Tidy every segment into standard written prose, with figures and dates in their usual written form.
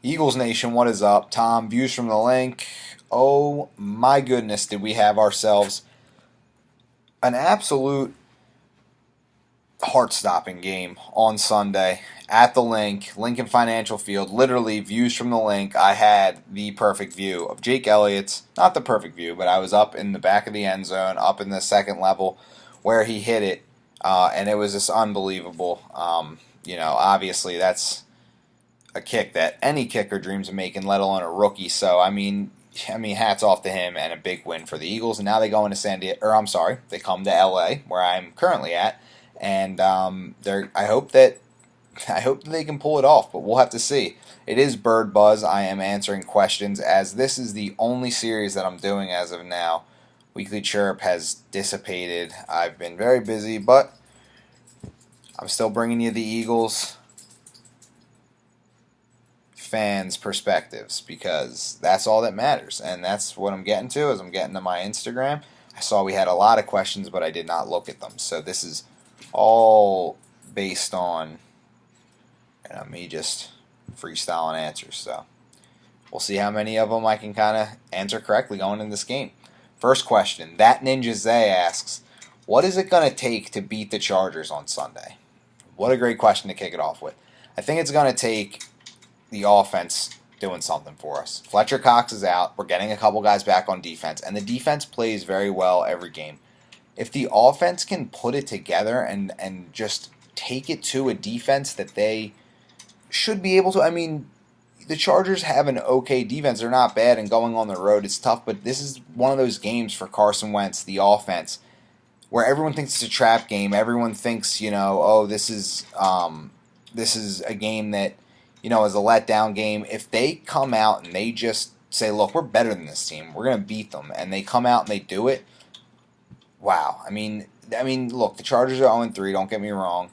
Eagles Nation, what is up? Tom, views from the link. Oh my goodness, did we have ourselves an absolute heart-stopping game on Sunday at the link, Lincoln Financial Field. Literally, views from the link. I had the perfect view of Jake Elliott's, not the perfect view, but I was up in the back of the end zone, up in the second level where he hit it, and it was just unbelievable. Obviously that's a kick that any kicker dreams of making, let alone a rookie. So hats off to him and a big win for the Eagles. And now they go into they come to LA where I'm currently at, and I hope that they can pull it off, but we'll have to see. It is Bird Buzz. I am answering questions as this is the only series that I'm doing as of now. Weekly Chirp has dissipated. I've been very busy, but I'm still bringing you the Eagles fans' perspectives because that's all that matters, and that's what I'm getting to as I'm getting to my Instagram. I saw we had a lot of questions, but I did not look at them, so this is all based on me just freestyling answers. So we'll see how many of them I can kind of answer correctly going in this game. First question, that Ninja Zay asks, what is it going to take to beat the Chargers on Sunday? What a great question to kick it off with. I think it's going to take the offense doing something for us. Fletcher Cox is out. We're getting a couple guys back on defense, and the defense plays very well every game. If the offense can put it together and just take it to a defense that they should be able to, the Chargers have an okay defense. They're not bad, and going on the road is tough, but this is one of those games for Carson Wentz, the offense, where everyone thinks it's a trap game. Everyone thinks, this is a game that, is a letdown game. If they come out and they just say, look, we're better than this team, we're going to beat them, and they come out and they do it, wow. Look, the Chargers are 0-3, don't get me wrong,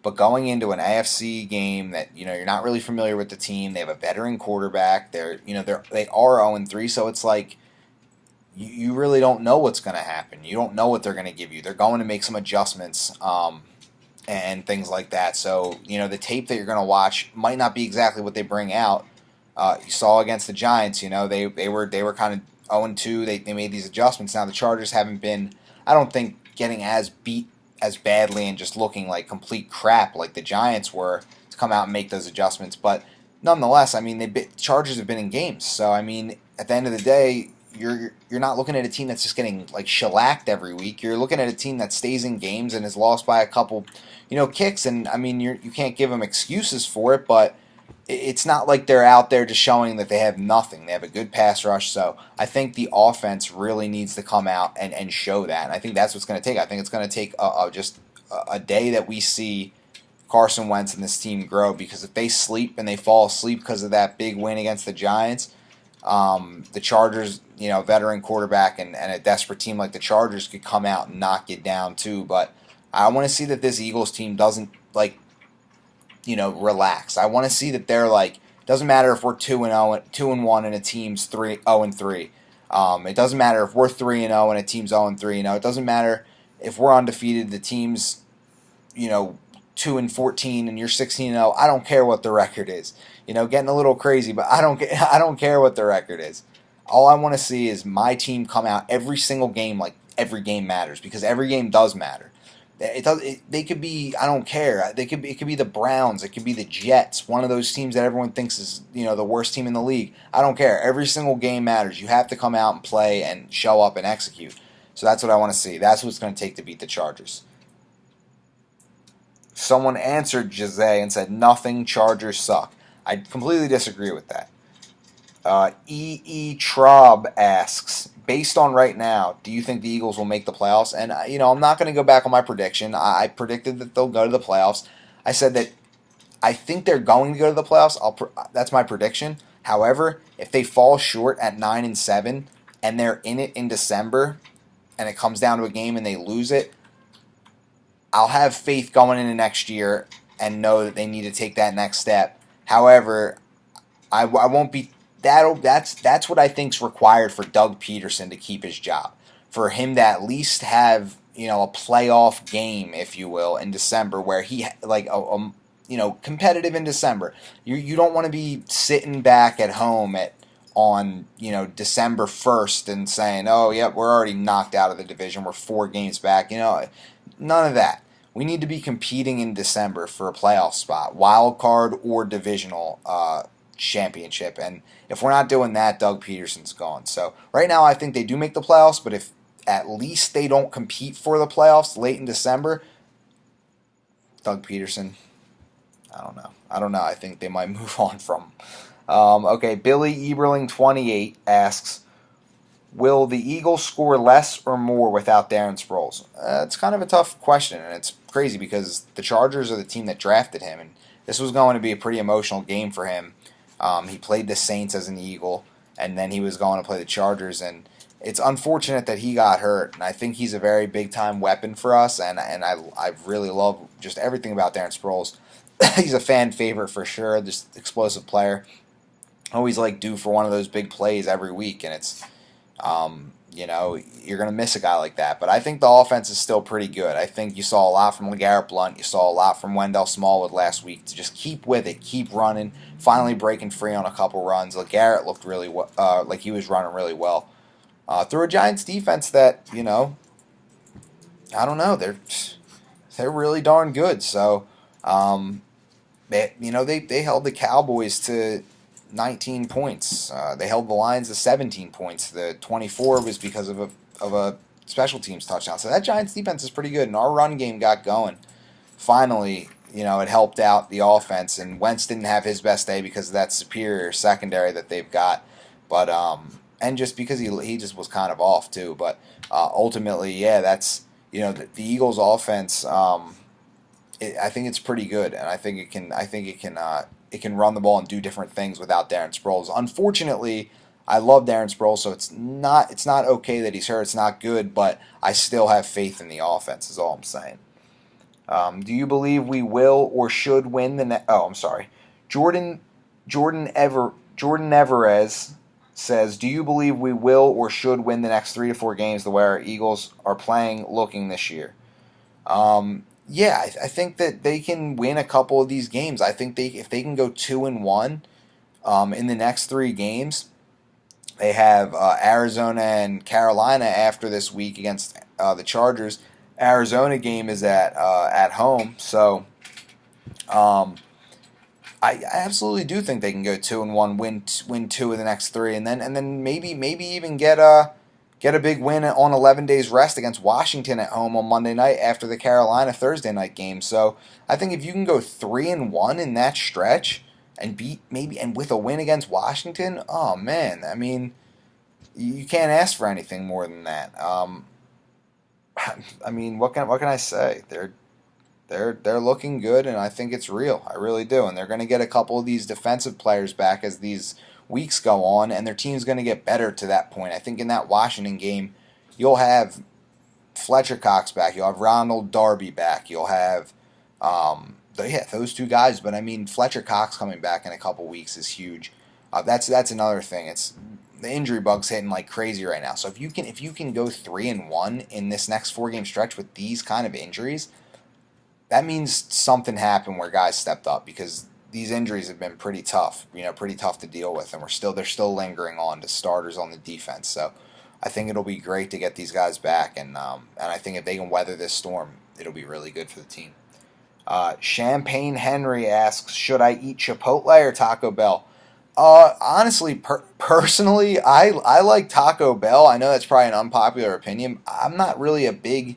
but going into an AFC game that, you're not really familiar with the team, they have a veteran quarterback, they are 0-3, so it's like you really don't know what's going to happen. You don't know what they're going to give you. They're going to make some adjustments, and things like that. So, the tape that you're going to watch might not be exactly what they bring out. You saw against the Giants, they were kind of 0-2. They made these adjustments. Now the Chargers haven't been, I don't think, getting as beat as badly and just looking like complete crap like the Giants were to come out and make those adjustments. But nonetheless, Chargers have been in games. So at the end of the day, you're not looking at a team that's just getting like shellacked every week. You're looking at a team that stays in games and is lost by a couple, kicks. And you can't give them excuses for it, but it's not like they're out there just showing that they have nothing. They have a good pass rush, so I think the offense really needs to come out and show that. And I think that's what's going to take. I think it's going to take just a day that we see Carson Wentz and this team grow, because if they sleep and they fall asleep because of that big win against the Giants, the Chargers, veteran quarterback and a desperate team like the Chargers could come out and knock it down too. But I want to see that this Eagles team doesn't relax. I want to see that they're doesn't matter if we're 2-1 and a team's 0-3. It doesn't matter if we're 3-0 and a team's 0-3. It doesn't matter if we're undefeated, the team's 2-14 and you're 16-0. I don't care what the record is. Getting a little crazy, but I don't care what the record is. All I want to see is my team come out every single game like every game matters, because every game does matter. They could be, I don't care. It could be the Browns. It could be the Jets. One of those teams that everyone thinks is the worst team in the league. I don't care. Every single game matters. You have to come out and play and show up and execute. So that's what I want to see. That's what it's going to take to beat the Chargers. Someone answered Jose and said nothing. Chargers suck. I completely disagree with that. Traub asks, based on right now, do you think the Eagles will make the playoffs? And, I'm not going to go back on my prediction. I predicted that they'll go to the playoffs. I said that I think they're going to go to the playoffs. That's my prediction. However, if they fall short at 9-7 and they're in it in December and it comes down to a game and they lose it, I'll have faith going into next year and know that they need to take that next step. However, I won't be. That's what I think's required for Doug Peterson to keep his job. For him to at least have a playoff game, if you will, in December, where he competitive in December. You don't want to be sitting back at home on December 1st and saying, oh yeah, we're already knocked out of the division, we're 4 games back. None of that. We need to be competing in December for a playoff spot, wild card or divisional championship. And if we're not doing that, Doug Peterson's gone. So right now I think they do make the playoffs, but if at least they don't compete for the playoffs late in December, Doug Peterson, I don't know. I think they might move on from him. Okay, Billy Eberling 28 asks, will the Eagles score less or more without Darren Sproles? It's kind of a tough question, and it's crazy because the Chargers are the team that drafted him, and this was going to be a pretty emotional game for him. He played the Saints as an Eagle, and then he was going to play the Chargers, and it's unfortunate that he got hurt, and I think he's a very big-time weapon for us, and I really love just everything about Darren Sproles. He's a fan favorite for sure, just explosive player. Always due for one of those big plays every week, and it's, you're going to miss a guy like that. But I think the offense is still pretty good. I think you saw a lot from LeGarrette Blount. You saw a lot from Wendell Smallwood last week to just keep with it, keep running, finally breaking free on a couple runs. LeGarrette looked really like he was running really well. Through a Giants defense that, I don't know, they're really darn good. So, they held the Cowboys to 19 points. They held the Lions to 17 points. The 24 was because of a special teams touchdown. So that Giants defense is pretty good, and our run game got going. Finally, it helped out the offense, and Wentz didn't have his best day because of that superior secondary that they've got. But and just because he just was kind of off too. But ultimately, yeah, that's the Eagles' offense. I think it's pretty good, and I think it can run the ball and do different things without Darren Sproles. Unfortunately, I love Darren Sproles, so it's not okay that he's hurt. It's not good, but I still have faith in the offense. Is all I'm saying. Do you believe we will or should win the? I'm sorry, Jordan Everez says, do you believe we will or should win the next 3 to 4 games the way our Eagles are playing looking this year? Yeah, I think that they can win a couple of these games. I think if they can go 2-1 in the next 3 games, they have Arizona and Carolina after this week against the Chargers. Arizona game is at home, so I absolutely do think they can go 2-1, win 2 of the next 3, and then maybe even get a big win on 11 days rest against Washington at home on Monday night after the Carolina Thursday night game. So I think if you can go 3-1 in that stretch and with a win against Washington, oh man, I mean, you can't ask for anything more than that. I mean, what can I say? They're looking good, and I think it's real. I really do. And they're going to get a couple of these defensive players back as these weeks go on, and their team's going to get better to that point. I think in that Washington game, you'll have Fletcher Cox back. You'll have Ronald Darby back. You'll have those 2 guys. But I mean, Fletcher Cox coming back in a couple weeks is huge. That's another thing. It's the injury bug's hitting like crazy right now. So if you can go 3-1 in this next 4-game stretch with these kind of injuries, that means something happened where guys stepped up, because these injuries have been pretty tough, pretty tough to deal with, and they're still lingering on to starters on the defense. So I think it'll be great to get these guys back, and I think if they can weather this storm, it'll be really good for the team. Champagne Henry asks, should I eat Chipotle or Taco Bell? Honestly, personally, I like Taco Bell. I know that's probably an unpopular opinion. I'm not really a big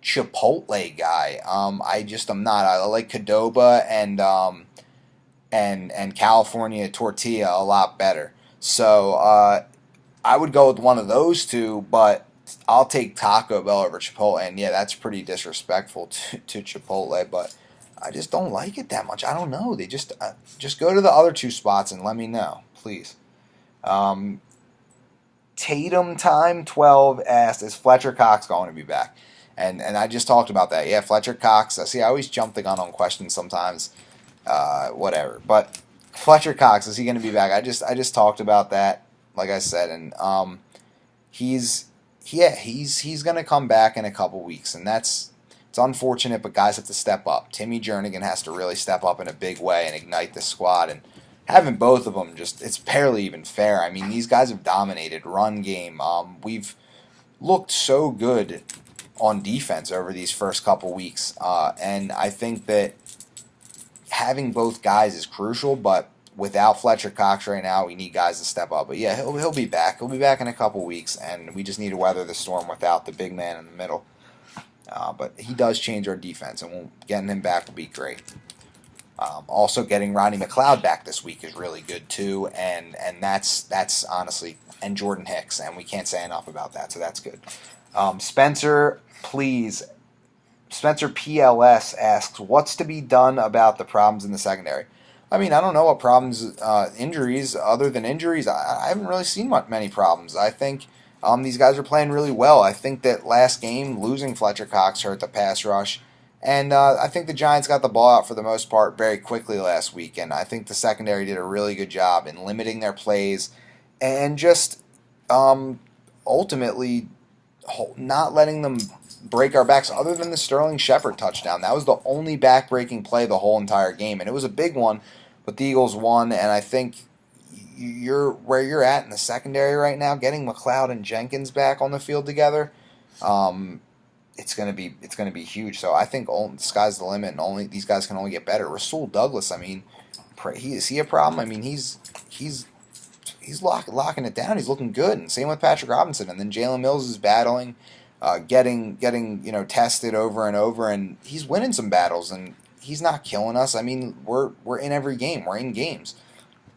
Chipotle guy. I'm not. I like Qdoba and California tortilla a lot better. So I would go with one of those 2, but I'll take Taco Bell over Chipotle. And yeah, that's pretty disrespectful to Chipotle, but I just don't like it that much. I don't know. They just go to the other 2 spots and let me know, please. Tatum Time 12 asked, is Fletcher Cox going to be back? And I just talked about that. Yeah, Fletcher Cox. See, I always jump the gun on questions sometimes. Whatever. But Fletcher Cox, is he going to be back? I just talked about that, like I said, and he's going to come back in a couple weeks, and that's It's unfortunate, but guys have to step up. Timmy Jernigan has to really step up in a big way and ignite the squad. And having both of them, it's barely even fair. I mean, these guys have dominated run game. We've looked so good on defense over these first couple weeks, and I think that having both guys is crucial. But without Fletcher Cox right now, we need guys to step up. But yeah, he'll be back. He'll be back in a couple weeks, and we just need to weather the storm without the big man in the middle. But he does change our defense, and getting him back will be great. Also, getting Rodney McLeod back this week is really good too, and that's honestly, and Jordan Hicks, and we can't say enough about that, so that's good. Spencer PLS asks, what's to be done about the problems in the secondary? I mean, I don't know what problems, injuries, other than injuries. I haven't really seen many problems. I think these guys are playing really well. I think that last game, losing Fletcher Cox hurt the pass rush. And I think the Giants got the ball out for the most part very quickly last week. And I think the secondary did a really good job in limiting their plays and just ultimately not letting them break our backs other than the Sterling Shepard touchdown. That was the only back-breaking play the whole entire game. And it was a big one, but the Eagles won. And I think where you're at in the secondary right now, getting McLeod and Jenkins back on the field together, it's gonna be huge. So I think the sky's the limit, and these guys can only get better. Rasul Douglas, I mean, is he a problem? I mean, he's locking it down. He's looking good, and same with Patrick Robinson. And then Jalen Mills is battling, getting tested over and over, and he's winning some battles, and he's not killing us. I mean, we're in every game. We're in games.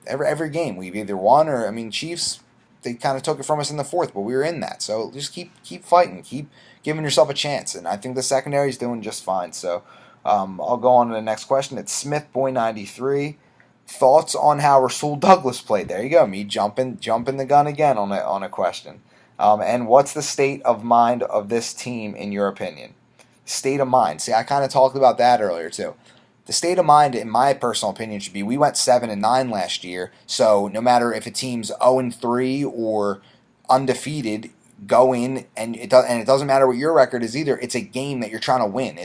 Every game we've either won or, I mean, Chiefs, they kind of took it from us in the fourth, but we were in that. So just keep fighting, keep giving yourself a chance, and I think the secondary is doing just fine. So I'll go on to the next question. It's SmithBoy93. Thoughts on how Rasul Douglas played? There you go, me jumping the gun again on a question. And what's the state of mind of this team in your opinion? State of mind. See, I kind of talked about that earlier too. The state of mind, in my personal opinion, should be we went 7-9 last year. So no matter if a team's 0-3 or undefeated, go in and it doesn't matter what your record is either. It's a game that you're trying to win.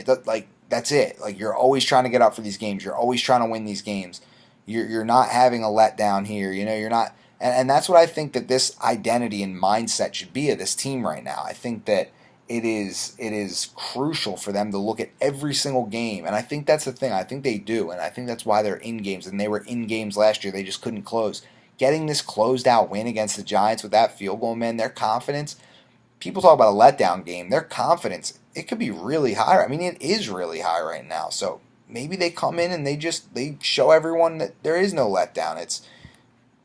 That's it. Like, you're always trying to get up for these games. You're always trying to win these games. You're not having a letdown here. You're not, and that's what I think that this identity and mindset should be of this team right now. I think that it is crucial for them to look at every single game, and I think that's the thing. I think they do, and I think that's why they're in games, and they were in games last year. They just couldn't close. Getting this closed out win against the Giants with that field goal, man, their confidence. People talk about a letdown game. Their confidence, it could be really high. I mean, it is really high right now. So maybe they come in and they show everyone that there is no letdown. It's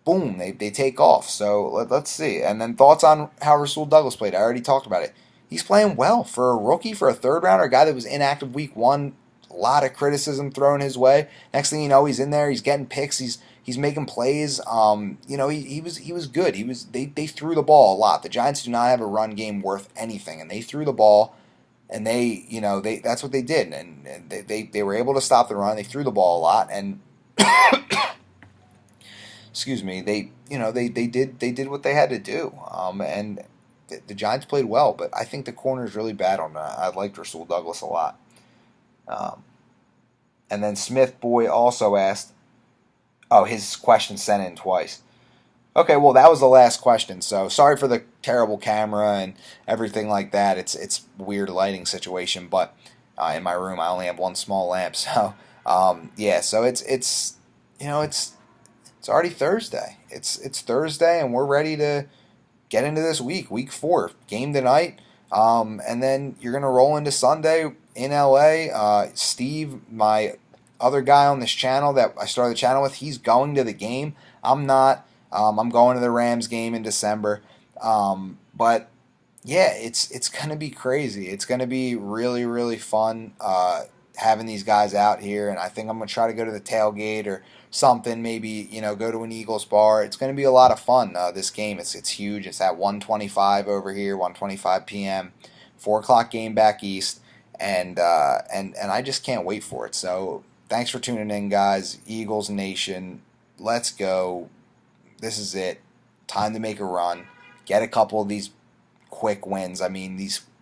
boom, they take off. So let's see. And then thoughts on how Rasul Douglas played. I already talked about it. He's playing well for a rookie, for a third-rounder, a guy that was inactive week one. A lot of criticism thrown his way. Next thing you know, he's in there. He's getting picks. He's making plays. He was good. They threw the ball a lot. The Giants do not have a run game worth anything, and they threw the ball, and that's what they did, and they were able to stop the run. They threw the ball a lot, and excuse me, they did what they had to do, and the Giants played well, but I think the corners really battled. I liked Rasul Douglas a lot. And then Smith Boy also asked, his question sent in twice. Okay, well, that was the last question, so sorry for the terrible camera and everything like that. It's a weird lighting situation, but in my room I only have one small lamp, so so it's already Thursday. It's Thursday, and we're ready to get into this week 4, game tonight, and then you're going to roll into Sunday in LA. Steve, my other guy on this channel that I started the channel with, he's going to the game. I'm not. I'm going to the Rams game in December. But yeah, it's going to be crazy. It's going to be really, really fun having these guys out here, and I think I'm going to try to go to the tailgate or something, maybe, go to an Eagles bar. It's going to be a lot of fun, this game. It's huge. It's at 1:25 over here, 1:25 p.m., 4 o'clock game back east, and I just can't wait for it. So thanks for tuning in, guys. Eagles Nation, let's go. This is it. Time to make a run. Get a couple of these quick wins. I mean,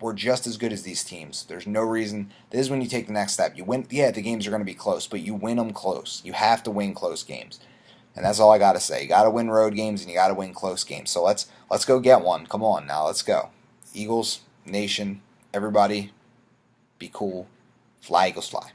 we're just as good as these teams. There's no reason. This is when you take the next step. You win. Yeah, the games are going to be close, but you win them close. You have to win close games, and that's all I got to say. You got to win road games and you got to win close games. So let's go get one. Come on now, let's go. Eagles Nation, everybody, be cool. Fly Eagles fly.